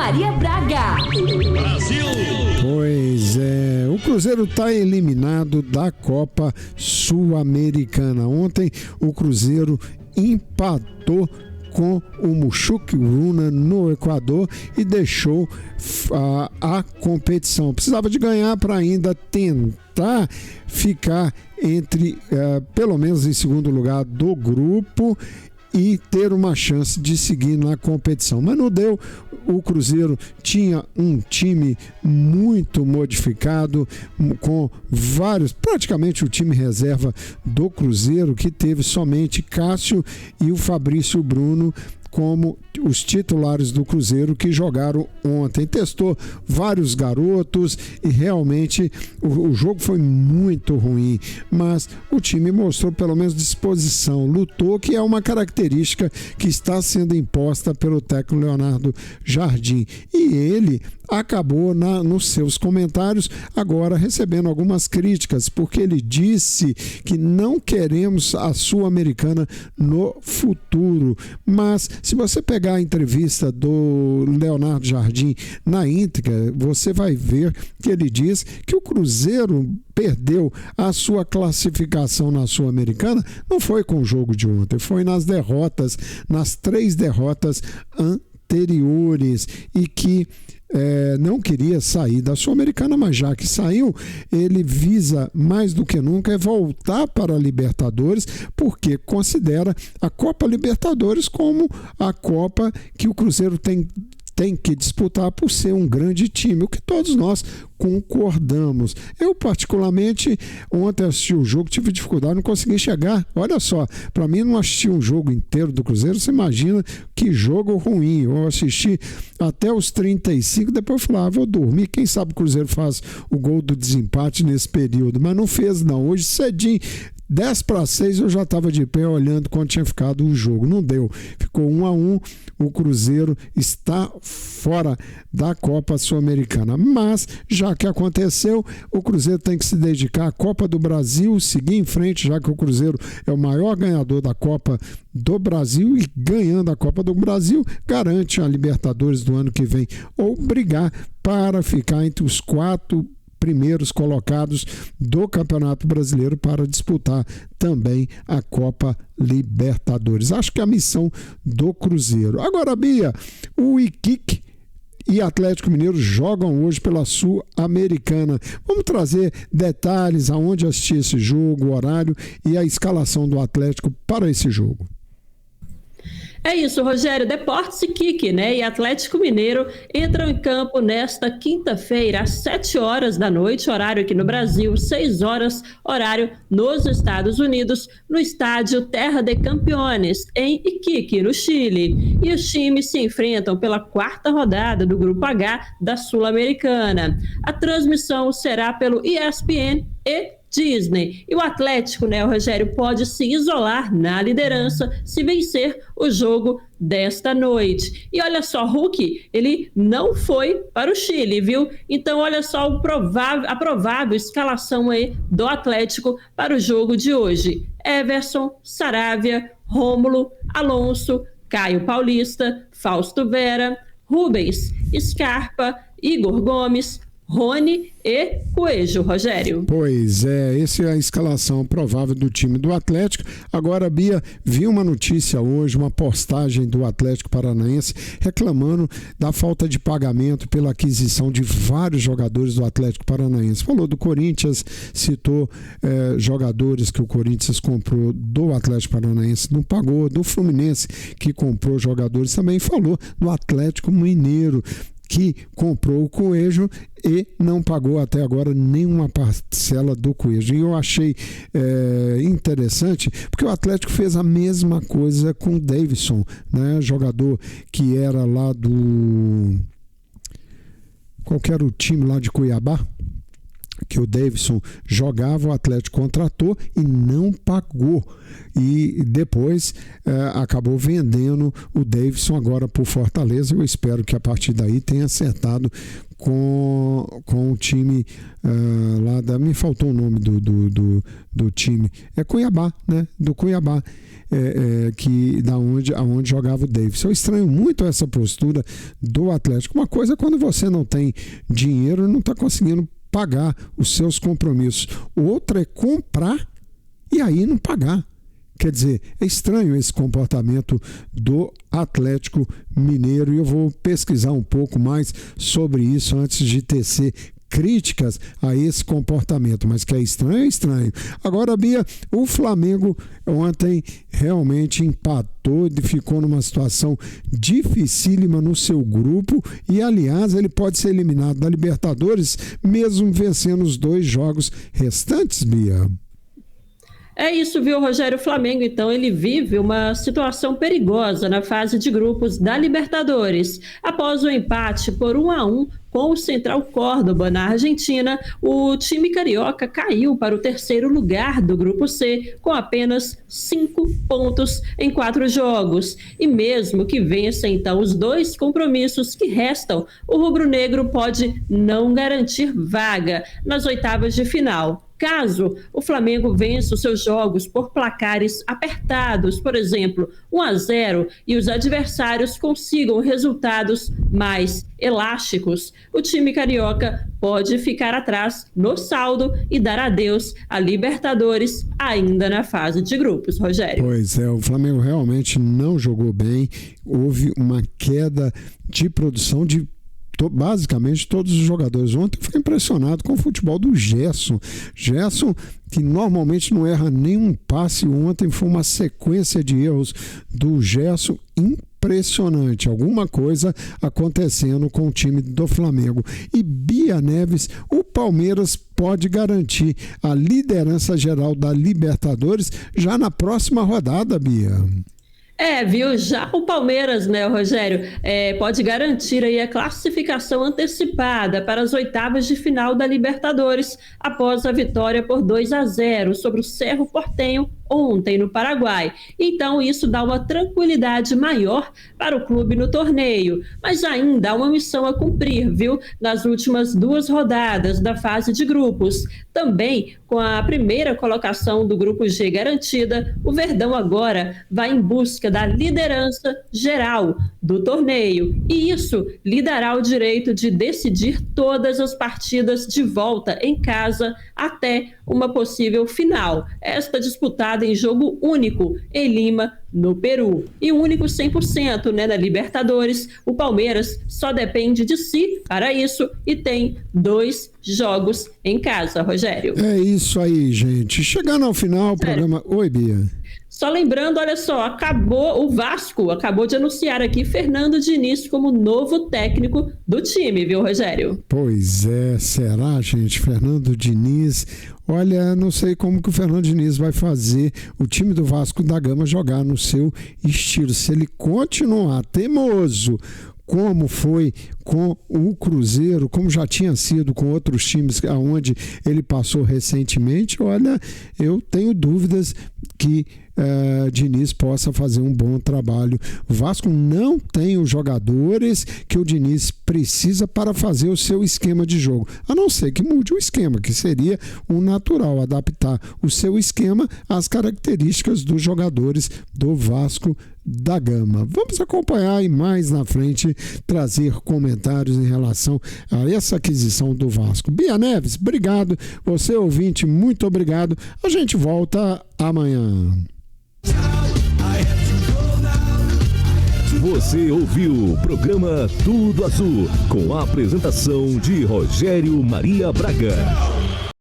Maria Braga. Brasil! Pois é, o Cruzeiro está eliminado da Copa Sul-Americana. Ontem o Cruzeiro empatou com o Muxucuruna no Equador e deixou a competição. Precisava de ganhar para ainda tentar ficar entre, pelo menos em segundo lugar do grupo e ter uma chance de seguir na competição. Mas não deu. O Cruzeiro tinha um time muito modificado, com praticamente o time reserva do Cruzeiro, que teve somente Cássio e o Fabrício Bruno como os titulares do Cruzeiro que jogaram ontem. Testou vários garotos e realmente o jogo foi muito ruim, mas o time mostrou pelo menos disposição, lutou, que é uma característica que está sendo imposta pelo técnico Leonardo Jardim. E ele acabou nos seus comentários agora recebendo algumas críticas, porque ele disse que não queremos a Sul-Americana no futuro. Mas se você pegar a entrevista do Leonardo Jardim na íntegra, você vai ver que ele diz que o Cruzeiro perdeu a sua classificação na Sul-Americana, não foi com o jogo de ontem, foi nas 3 derrotas anteriores, e que não queria sair da Sul-Americana, mas já que saiu, ele visa mais do que nunca voltar para a Libertadores, porque considera a Copa Libertadores como a Copa que o Cruzeiro tem que disputar por ser um grande time, o que todos nós concordamos. Eu, particularmente, ontem assisti o jogo, tive dificuldade, não consegui chegar. Olha só, para mim não assistir um jogo inteiro do Cruzeiro, você imagina que jogo ruim. Eu assisti até os 35, depois eu falei, vou dormir, quem sabe o Cruzeiro faz o gol do desempate nesse período, mas não fez não. Hoje cedinho, 10-6, eu já estava de pé olhando quando tinha ficado o jogo. Não deu. Ficou 1-1. O Cruzeiro está fora da Copa Sul-Americana. Mas, já que aconteceu, o Cruzeiro tem que se dedicar à Copa do Brasil, seguir em frente, já que o Cruzeiro é o maior ganhador da Copa do Brasil, e ganhando a Copa do Brasil, garante a Libertadores do ano que vem, ou brigar para ficar entre os 4 primeiros colocados do Campeonato Brasileiro para disputar também a Copa Libertadores. Acho que é a missão do Cruzeiro. Agora, Bia, o Iquique e Atlético Mineiro jogam hoje pela Sul-Americana. Vamos trazer detalhes aonde assistir esse jogo, o horário e a escalação do Atlético para esse jogo. É isso, Rogério. Deportes Iquique, né? E Atlético Mineiro entram em campo nesta quinta-feira, às 7 horas da noite, horário aqui no Brasil, 6 horas, horário nos Estados Unidos, no estádio Terra de Campeones, em Iquique, no Chile. E os times se enfrentam pela 4ª rodada do Grupo H da Sul-Americana. A transmissão será pelo ESPN e Disney. E o Atlético, né, o Rogério, pode se isolar na liderança se vencer o jogo desta noite. E olha só, Hulk, ele não foi para o Chile, viu? Então olha só a provável escalação aí do Atlético para o jogo de hoje. Everson, Saravia, Rômulo, Alonso, Caio Paulista, Fausto Vera, Rubens, Scarpa, Igor Gomes, Rony e Coelho, Rogério. Pois é, essa é a escalação provável do time do Atlético. Agora, Bia, vi uma notícia hoje, uma postagem do Atlético Paranaense reclamando da falta de pagamento pela aquisição de vários jogadores do Atlético Paranaense. Falou do Corinthians, citou jogadores que o Corinthians comprou do Atlético Paranaense, não pagou, do Fluminense, que comprou jogadores, também falou do Atlético Mineiro, que comprou o Coelho e não pagou até agora nenhuma parcela do Coelho. E eu achei interessante, porque o Atlético fez a mesma coisa com o Davidson, né? Jogador que era lá do... Qual que era o time lá de Cuiabá? que o Davidson jogava, o Atlético contratou e não pagou. E depois acabou vendendo o Davidson agora por Fortaleza. Eu espero que a partir daí tenha acertado com o time lá da... Me faltou o nome do time. É Cuiabá, né? Do Cuiabá. Aonde jogava o Davidson. Eu estranho muito essa postura do Atlético. Uma coisa é quando você não tem dinheiro e não está conseguindo pagar os seus compromissos. Outra é comprar e aí não pagar. Quer dizer, é estranho esse comportamento do Atlético Mineiro e eu vou pesquisar um pouco mais sobre isso antes de tecer críticas a esse comportamento, mas que é estranho. Agora, Bia, o Flamengo ontem realmente empatou, ficou numa situação dificílima no seu grupo e, aliás, ele pode ser eliminado da Libertadores mesmo vencendo os 2 jogos restantes, Bia. É isso, viu, Rogério? O Flamengo, então, ele vive uma situação perigosa na fase de grupos da Libertadores. Após o empate por 1-1 com o Central Córdoba na Argentina, o time carioca caiu para o 3º lugar do Grupo C, com apenas 5 pontos em 4 jogos. E mesmo que vença, então, os 2 compromissos que restam, o rubro-negro pode não garantir vaga nas oitavas de final. Caso o Flamengo vença os seus jogos por placares apertados, por exemplo, 1-0, e os adversários consigam resultados mais elásticos, o time carioca pode ficar atrás no saldo e dar adeus à Libertadores ainda na fase de grupos, Rogério. Pois é, o Flamengo realmente não jogou bem, houve uma queda de produção de basicamente todos os jogadores. Ontem eu fiquei impressionado com o futebol do Gerson, que normalmente não erra nenhum passe. Ontem foi uma sequência de erros do Gerson impressionante, alguma coisa acontecendo com o time do Flamengo. E Bia Neves, o Palmeiras pode garantir a liderança geral da Libertadores já na próxima rodada, Bia. Viu? Já o Palmeiras, né, Rogério, pode garantir aí a classificação antecipada para as oitavas de final da Libertadores após a vitória por 2-0 sobre o Cerro Porteño ontem no Paraguai. Então isso dá uma tranquilidade maior para o clube no torneio, mas ainda há uma missão a cumprir, viu? Nas últimas 2 rodadas da fase de grupos. Também com a primeira colocação do Grupo G garantida, o Verdão agora vai em busca da liderança geral do torneio. E isso lhe dará o direito de decidir todas as partidas de volta em casa até uma possível final. Esta disputada em jogo único em Lima, no Peru. E o único 100%, né, na Libertadores, o Palmeiras só depende de si para isso e tem 2 jogos em casa, Rogério. É isso aí, gente. Chegando ao final, o programa... Oi, Bia. Só lembrando, olha só, o Vasco acabou de anunciar aqui Fernando Diniz como novo técnico do time, viu, Rogério? Pois é, será, gente? Fernando Diniz... Olha, não sei como que o Fernando Diniz vai fazer o time do Vasco da Gama jogar no seu estilo. Se ele continuar teimoso, como foi com o Cruzeiro, como já tinha sido com outros times aonde ele passou recentemente, olha, eu tenho dúvidas que Diniz possa fazer um bom trabalho. O Vasco não tem os jogadores que o Diniz precisa para fazer o seu esquema de jogo, a não ser que mude o esquema, que seria o natural, adaptar o seu esquema às características dos jogadores do Vasco da Gama. Vamos acompanhar e mais na frente trazer comentários em relação a essa aquisição do Vasco. Bia Neves, obrigado. Você, ouvinte, muito obrigado. A gente volta amanhã. Você ouviu o programa Tudo Azul, com a apresentação de Rogério Maria Braga.